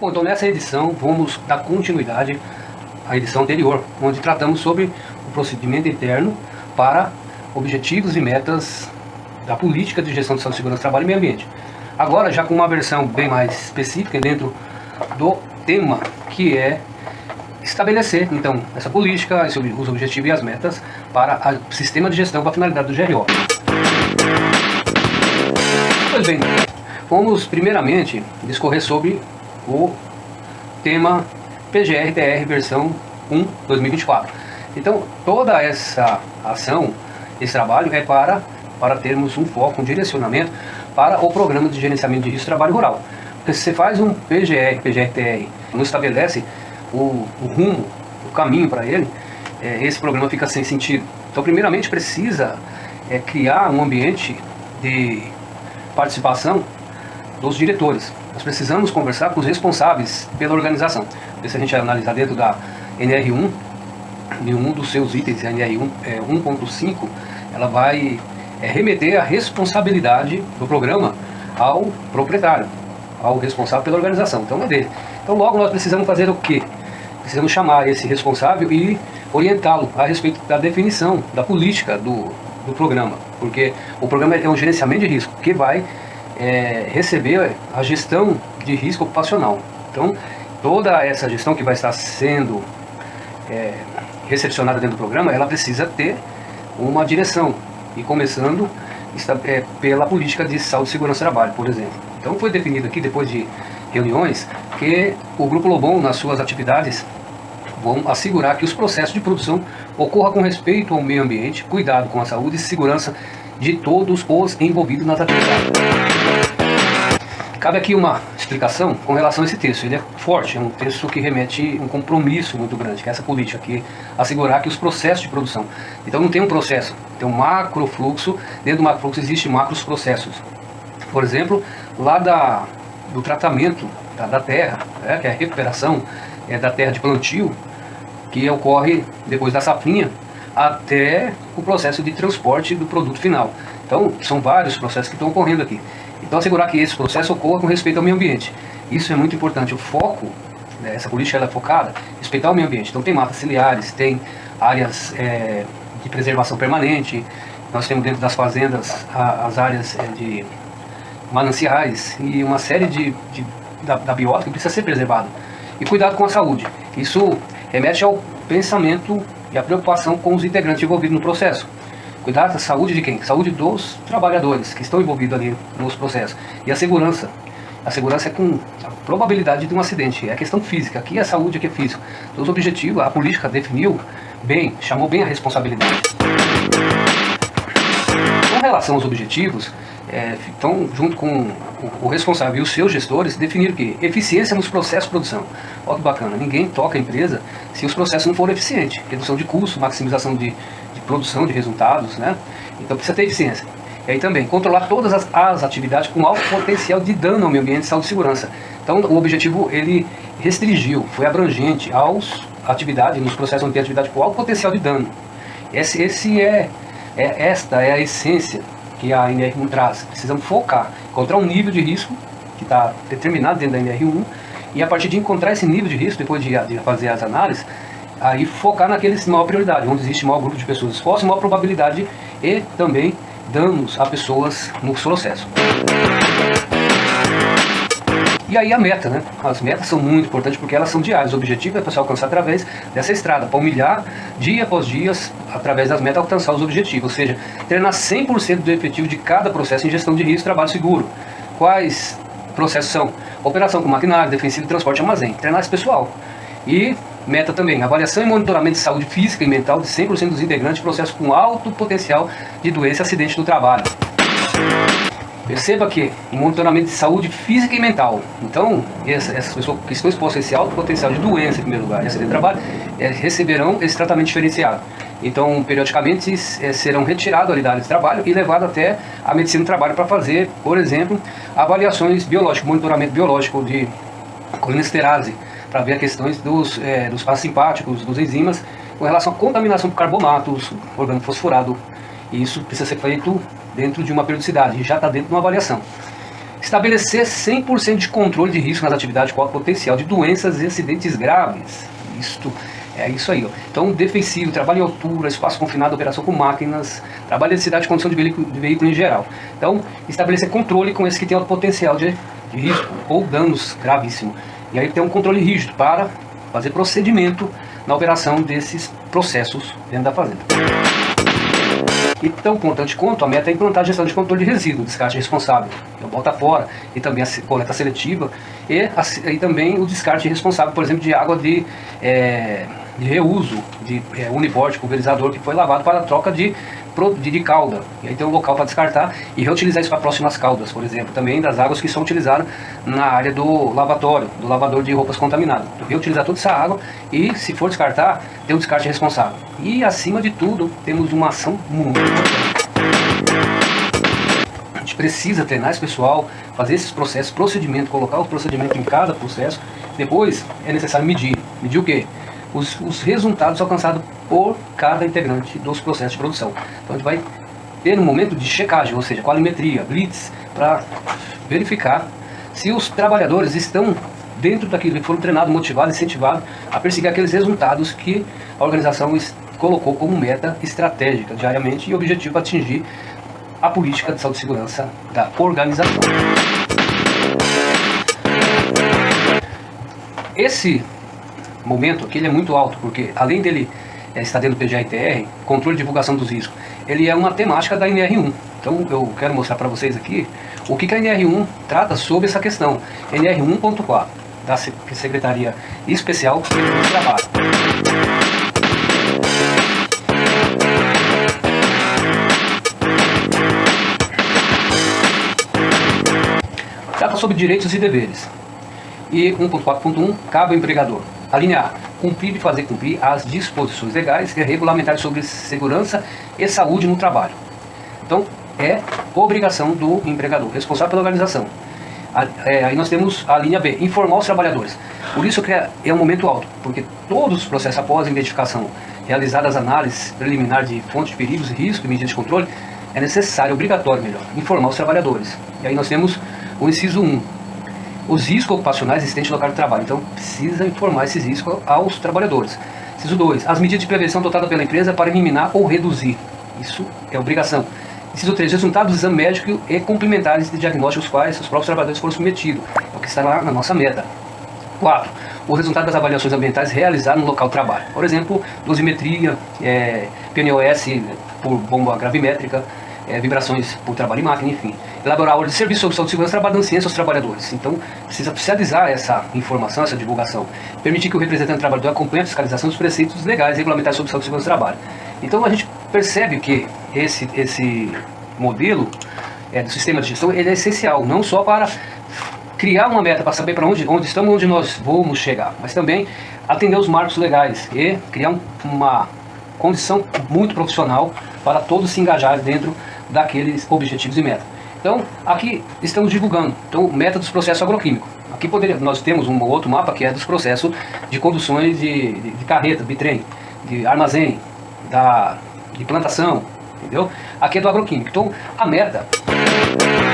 Bom, então nessa edição vamos dar continuidade à edição anterior, onde tratamos sobre o procedimento interno para objetivos e metas da política de gestão de saúde, segurança, trabalho e meio ambiente. Agora já com uma versão bem mais específica dentro do tema, que é estabelecer então essa política, os objetivos e as metas para o sistema de gestão para a finalidade do GRO. Pois bem, vamos primeiramente discorrer sobre o tema PGR-TR versão 1 2024. Então toda essa ação, esse trabalho é para termos um foco, um direcionamento para o programa de gerenciamento de risco de trabalho rural. Porque se você faz um PGR-TR, não estabelece o rumo, o caminho para ele, esse programa fica sem sentido. Então primeiramente precisa criar um ambiente de participação dos diretores. Nós precisamos conversar com os responsáveis pela organização. Se a gente analisar dentro da NR1, em um dos seus itens, a NR1 1.5, ela vai remeter a responsabilidade do programa ao proprietário, ao responsável pela organização. Então é dele. Então logo nós precisamos fazer o quê? Precisamos chamar esse responsável e orientá-lo a respeito da definição da política do programa, porque o programa é um gerenciamento de risco que vai receber a gestão de risco ocupacional. Então toda essa gestão que vai estar sendo recepcionada dentro do programa, ela precisa ter uma direção, e começando pela política de saúde e segurança do trabalho, por exemplo. Então foi definido aqui, depois de reuniões, que o Grupo Lobão, nas suas atividades, vão assegurar que os processos de produção ocorram com respeito ao meio ambiente, cuidado com a saúde e segurança de todos os envolvidos nas atividades. Cabe aqui uma explicação com relação a esse texto. Ele é forte, é um texto que remete a um compromisso muito grande, que é essa política, que assegurar que os processos de produção. Então não tem um processo, tem um macrofluxo, dentro do macrofluxo existem macros processos. Por exemplo, lá do tratamento da terra, que é a recuperação da terra de plantio, que ocorre depois da safrinha, até o processo de transporte do produto final. Então são vários processos que estão ocorrendo aqui. Então assegurar que esse processo ocorra com respeito ao meio ambiente. Isso é muito importante. O foco, essa política ela é focada em respeitar o meio ambiente. Então tem matas ciliares, tem áreas de preservação permanente, nós temos dentro das fazendas as áreas de mananciais e uma série da biota que precisa ser preservada. E cuidado com a saúde. Isso remete ao pensamento e à preocupação com os integrantes envolvidos no processo. Cuidar da saúde de quem? Saúde dos trabalhadores que estão envolvidos ali nos processos. E a segurança. A segurança é com a probabilidade de um acidente. É a questão física. Aqui é saúde, aqui é físico. Então os objetivos, a política definiu bem, chamou bem a responsabilidade. Com relação aos objetivos, então junto com o responsável e os seus gestores, definiram o quê? Eficiência nos processos de produção. Olha que bacana, ninguém toca a empresa se os processos não forem eficientes. Redução de custo, maximização de produção de resultados, né? Então precisa ter eficiência. E aí também, controlar todas as atividades com alto potencial de dano ao meio ambiente, saúde e segurança. Então o objetivo, ele restringiu, foi abrangente aos atividades, nos processos onde tem atividade com alto potencial de dano. Esta é a essência que a NR1 traz. Precisamos focar, encontrar um nível de risco que está determinado dentro da NR1, e a partir de encontrar esse nível de risco, depois de fazer as análises, aí focar naqueles de maior prioridade, onde existe maior grupo de pessoas expostas, maior probabilidade e também danos a pessoas no processo. E aí a meta, né? As metas são muito importantes porque elas são diárias. O objetivo é para você alcançar através dessa estrada, para humilhar dia após dia, através das metas, alcançar os objetivos. Ou seja, treinar 100% do efetivo de cada processo em gestão de risco, trabalho seguro. Quais processos são? Operação com maquinário, defensivo, transporte e armazém. Treinar esse pessoal. E meta também, avaliação e monitoramento de saúde física e mental de 100% dos integrantes de processos com alto potencial de doença e acidente no trabalho. Perceba que o monitoramento de saúde física e mental. Então, essas pessoas que estão expostas a esse alto potencial de doença, em primeiro lugar, e acidente de trabalho, receberão esse tratamento diferenciado. Então, periodicamente, serão retirados ali da área de trabalho e levados até a medicina do trabalho para fazer, por exemplo, avaliações biológicas, monitoramento biológico de colinesterase, para ver as questões dos parasimpáticos, dos enzimas, com relação à contaminação por carbonatos, orgânico fosforado. E isso precisa ser feito dentro de uma periodicidade, e já está dentro de uma avaliação. Estabelecer 100% de controle de risco nas atividades com alto potencial de doenças e acidentes graves. Isto é isso aí, ó. Então, defensivo, trabalho em altura, espaço confinado, operação com máquinas, trabalho em necessidade de condição de veículo em geral. Então, estabelecer controle com esse que tem alto potencial de risco ou danos gravíssimos. E aí tem um controle rígido para fazer procedimento na operação desses processos dentro da fazenda. E tão importante quanto a meta é implantar a gestão de controle de resíduo, descarte responsável, que é o bota fora, e também a coleta seletiva, e também o descarte responsável, por exemplo, de água de reuso, de uniboard, pulverizador, que foi lavado para a troca de calda. E aí tem um local para descartar e reutilizar isso para próximas caldas, por exemplo. Também das águas que são utilizadas na área do lavatório, do lavador de roupas contaminadas. Então, reutilizar toda essa água e, se for descartar, ter um descarte responsável. E, acima de tudo, temos uma ação muito importante. A gente precisa treinar esse pessoal, fazer esses processos, procedimento, colocar o procedimento em cada processo. Depois, é necessário medir. Medir o quê? Os resultados alcançados por cada integrante dos processos de produção. Então a gente vai ter um momento de checagem, ou seja, qualimetria, blitz, para verificar se os trabalhadores estão dentro daquilo que foram treinados, motivados, incentivados a perseguir aqueles resultados que a organização colocou como meta estratégica diariamente e objetivo atingir a política de saúde e segurança da organização. Esse momento aqui ele é muito alto, porque além dele estar dentro do PGA-ITR, controle e divulgação dos riscos, ele é uma temática da NR1. Então eu quero mostrar para vocês aqui o que a NR1 trata sobre essa questão. NR 1.4 da Secretaria Especial do Trabalho. Trata sobre direitos e deveres. E 1.4.1 cabe ao empregador. A linha A, cumprir e fazer cumprir as disposições legais e regulamentares sobre segurança e saúde no trabalho. Então, é obrigação do empregador, responsável pela organização. Aí nós temos a linha B, informar os trabalhadores. Por isso que é um momento alto, porque todos os processos após a identificação, realizadas análises preliminar de fontes de perigos e riscos e medidas de controle, é necessário, obrigatório melhor, informar os trabalhadores. E aí nós temos o inciso 1. Os riscos ocupacionais existentes no local de trabalho. Então, precisa informar esses riscos aos trabalhadores. Inciso 2. As medidas de prevenção adotadas pela empresa para eliminar ou reduzir. Isso é obrigação. Inciso 3. Resultados do exame médico e complementares de diagnósticos quais os próprios trabalhadores foram submetidos. É o que está lá na nossa meta. 4. O resultado das avaliações ambientais realizadas no local de trabalho. Por exemplo, dosimetria, PNOS por bomba gravimétrica, vibrações por trabalho em máquina, enfim. Elaborar ordem de serviço sobre saúde e segurança trabalhando ciência aos trabalhadores. Então, precisa oficializar essa informação, essa divulgação. Permitir que o representante do trabalhador acompanhe a fiscalização dos preceitos legais e regulamentares sobre saúde e segurança do trabalho. Então, a gente percebe que esse modelo do sistema de gestão ele é essencial, não só para criar uma meta, para saber para onde estamos, onde nós vamos chegar, mas também atender os marcos legais e criar uma condição muito profissional para todos se engajarem dentro daqueles objetivos e metas. Então, aqui estamos divulgando meta dos processos agroquímicos. Aqui nós temos um outro mapa que é dos processos de conduções de carreta, bitrem, de armazém, de plantação, entendeu? Aqui é do agroquímico. Então, a meta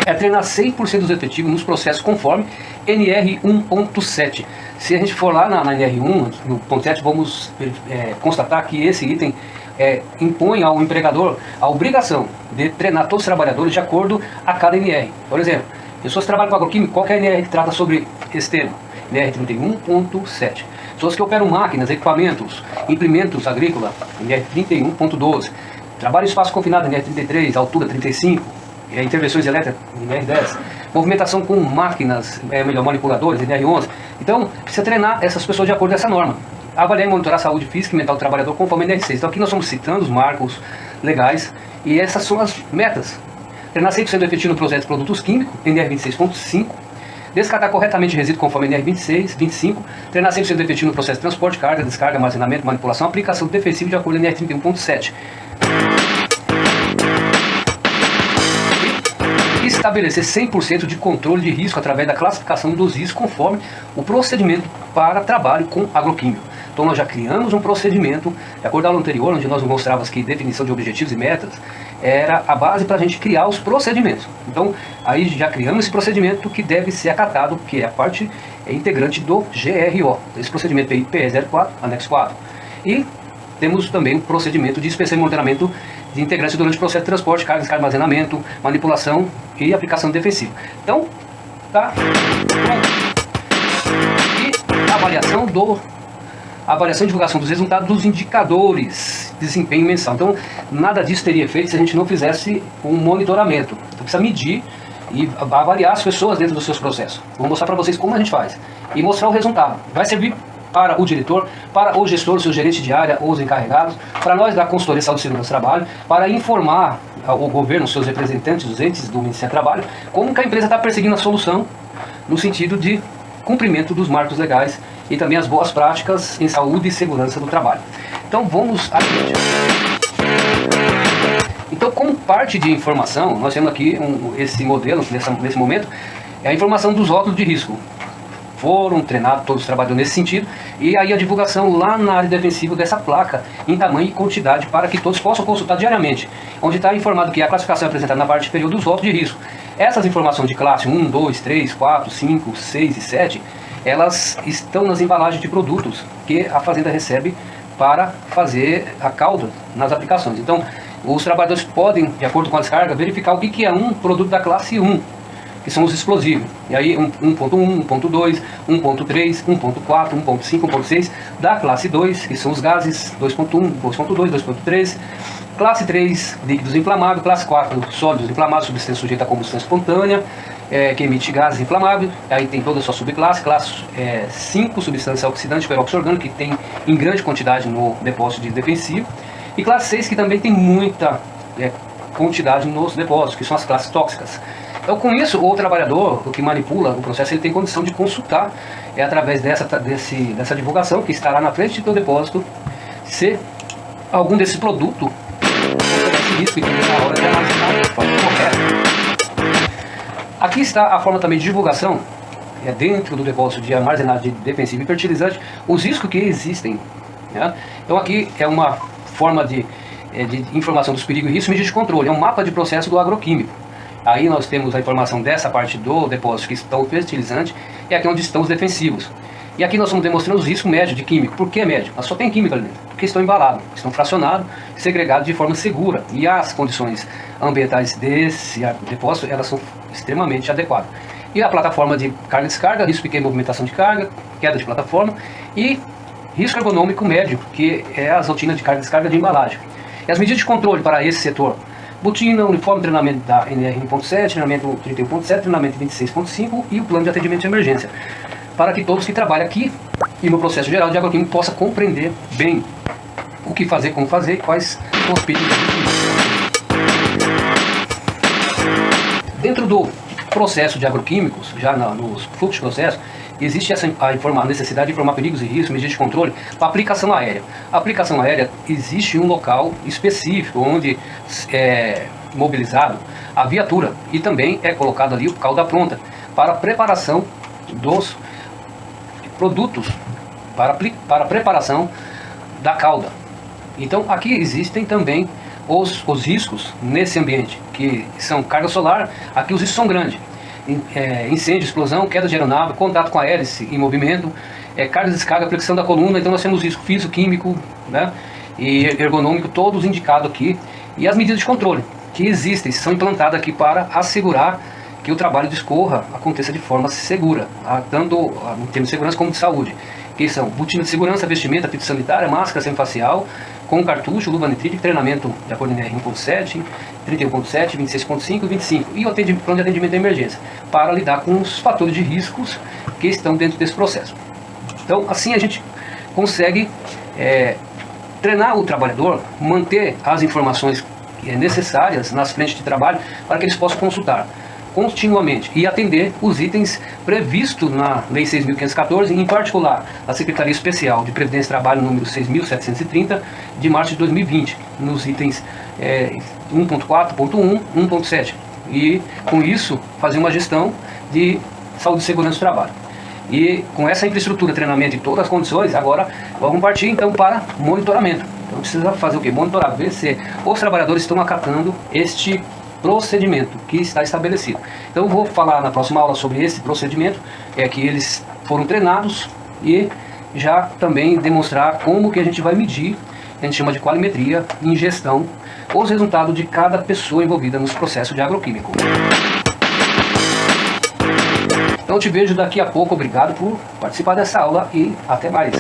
é treinar 100% dos efetivos nos processos conforme NR 1.7. Se a gente for lá na NR1, no ponto 7, vamos constatar que esse item impõe ao empregador a obrigação de treinar todos os trabalhadores de acordo a cada NR. Por exemplo, pessoas que trabalham com agroquímico, qual que é a NR que trata sobre esse tema? NR 31.7. Pessoas que operam máquinas, equipamentos, implementos agrícolas, NR 31.12. Trabalho em espaço confinado, NR 33, altura 35. Intervenções elétricas, NR 10. Movimentação com máquinas, manipuladores, NR 11. Então, precisa treinar essas pessoas de acordo com essa norma. Avaliar e monitorar a saúde física e mental do trabalhador conforme NR 6. Então aqui nós estamos citando os marcos legais e essas são as metas. Treinar 100% efetivo no processo de produtos químicos, NR 26.5. Descartar corretamente resíduo conforme NR 25. Treinar 100% efetivo no processo de transporte, carga, descarga, armazenamento, manipulação, aplicação defensiva de acordo com NR 31.7. Estabelecer 100% de controle de risco através da classificação dos riscos conforme o procedimento para trabalho com agroquímico. Então nós já criamos um procedimento, de acordo com a aula anterior, onde nós mostrávamos que definição de objetivos e metas era a base para a gente criar os procedimentos. Então aí já criamos esse procedimento que deve ser acatado, que é a parte integrante do GRO, esse procedimento PE 04, anexo 4. E temos também um procedimento de inspeção e monitoramento de integrantes durante o processo de transporte, carga, descarga, armazenamento, manipulação e aplicação defensiva. Então, tá pronto. E a avaliação e divulgação dos resultados dos indicadores de desempenho mensal. Então, nada disso teria efeito se a gente não fizesse um monitoramento. Então, precisa medir e avaliar as pessoas dentro dos seus processos. Vou mostrar para vocês como a gente faz e mostrar o resultado. Vai servir para o diretor, para o gestor, o seu gerente de área ou os encarregados, para nós da consultoria Saúde e Segurança do Trabalho, para informar o governo, os seus representantes, os entes do Ministério do Trabalho, como que a empresa está perseguindo a solução no sentido de cumprimento dos marcos legais e também as boas práticas em saúde e segurança do trabalho. Então vamos adiante. Então, como parte de informação, nós temos aqui esse modelo, nesse momento, é a informação dos rótulos de risco. Foram treinados todos os trabalhadores nesse sentido, e aí a divulgação lá na área defensiva dessa placa em tamanho e quantidade para que todos possam consultar diariamente, onde está informado que a classificação é apresentada na parte superior dos rótulos de risco. Essas informações de classe 1, 2, 3, 4, 5, 6 e 7, elas estão nas embalagens de produtos que a fazenda recebe para fazer a cauda nas aplicações. Então, os trabalhadores podem, de acordo com a descarga, verificar o que é um produto da classe 1, que são os explosivos. E aí 1.1, 1.2, 1.3, 1.4, 1.5, 1.6 da classe 2, que são os gases 2.1, 2.2, 2.3, classe 3, líquidos inflamáveis, classe 4, sólidos inflamáveis, substância sujeita a combustão espontânea, que emite gases inflamáveis. Aí tem toda a sua subclasse, classe 5, substância oxidante, peróxido orgânico, que tem em grande quantidade no depósito de defensivo, e classe 6, que também tem muita quantidade nos depósitos, que são as classes tóxicas. Então, com isso, o trabalhador, o que manipula o processo, ele tem condição de consultar, através dessa divulgação que estará na frente do depósito, se algum desse produto oferece risco e que na hora de armazenar de forma correta. Aqui está a forma também de divulgação, dentro do depósito de armazenagem de defensivo e fertilizante, os riscos que existem. Né? Então, aqui é uma forma de informação dos perigos e riscos e medidas de controle, é um mapa de processo do agroquímico. Aí nós temos a informação dessa parte do depósito que estão fertilizantes e aqui onde estão os defensivos. E aqui nós estamos demonstrando os riscos médios de químico. Por que médio? Mas só tem química ali dentro, porque estão embalados, estão fracionados, segregados de forma segura. E as condições ambientais desse depósito, elas são extremamente adequadas. E a plataforma de carga e descarga, risco pequeno, movimentação de carga, queda de plataforma e risco ergonômico médio, que é as rotinas de carga e descarga de embalagem. E as medidas de controle para esse setor: botina, uniforme, treinamento da NR 1.7, treinamento 31.7, treinamento 26.5 e o plano de atendimento de emergência, para que todos que trabalham aqui e no processo geral de agroquímico possam compreender bem o que fazer, como fazer e quais são os perigos. Dentro do processo de agroquímicos, já nos fluxos de processo, existe a necessidade de informar perigos e riscos, medidas de controle para aplicação aérea. A aplicação aérea, existe um local específico onde é mobilizado a viatura e também é colocado ali o cauda pronta para a preparação dos produtos, para a preparação da cauda. Então aqui existem também os riscos nesse ambiente, que são carga solar. Aqui os riscos são grandes. Incêndio, explosão, queda de aeronave, contato com a hélice em movimento, carga, descarga, flexão da coluna. Então nós temos risco físico, químico, né, e ergonômico, todos indicados aqui. E as medidas de controle que existem, são implantadas aqui para assegurar que o trabalho discorra, aconteça de forma segura, tanto em termos de segurança como de saúde, que são botina de segurança, vestimenta, fita sanitária, máscara semifacial, com cartucho, luva nitrítica, treinamento de acordo com NR 1.7, 31.7, 26.5 e 25, e o plano de atendimento de emergência, para lidar com os fatores de riscos que estão dentro desse processo. Então, assim a gente consegue treinar o trabalhador, manter as informações necessárias nas frentes de trabalho, para que eles possam consultar continuamente e atender os itens previstos na Lei 6.514, em particular a Secretaria Especial de Previdência e Trabalho número 6.730 de março de 2020, nos itens 1.4.1, 1.7, e com isso fazer uma gestão de saúde e segurança do trabalho. E com essa infraestrutura, treinamento e todas as condições, agora vamos partir então para monitoramento. Então precisa fazer o que? Monitorar, ver se os trabalhadores estão acatando este procedimento que está estabelecido. Então eu vou falar na próxima aula sobre esse procedimento, que eles foram treinados, e já também demonstrar como que a gente vai medir, a gente chama de qualimetria em gestão, os resultados de cada pessoa envolvida nos processos de agroquímico. Então eu te vejo daqui a pouco, obrigado por participar dessa aula e até mais.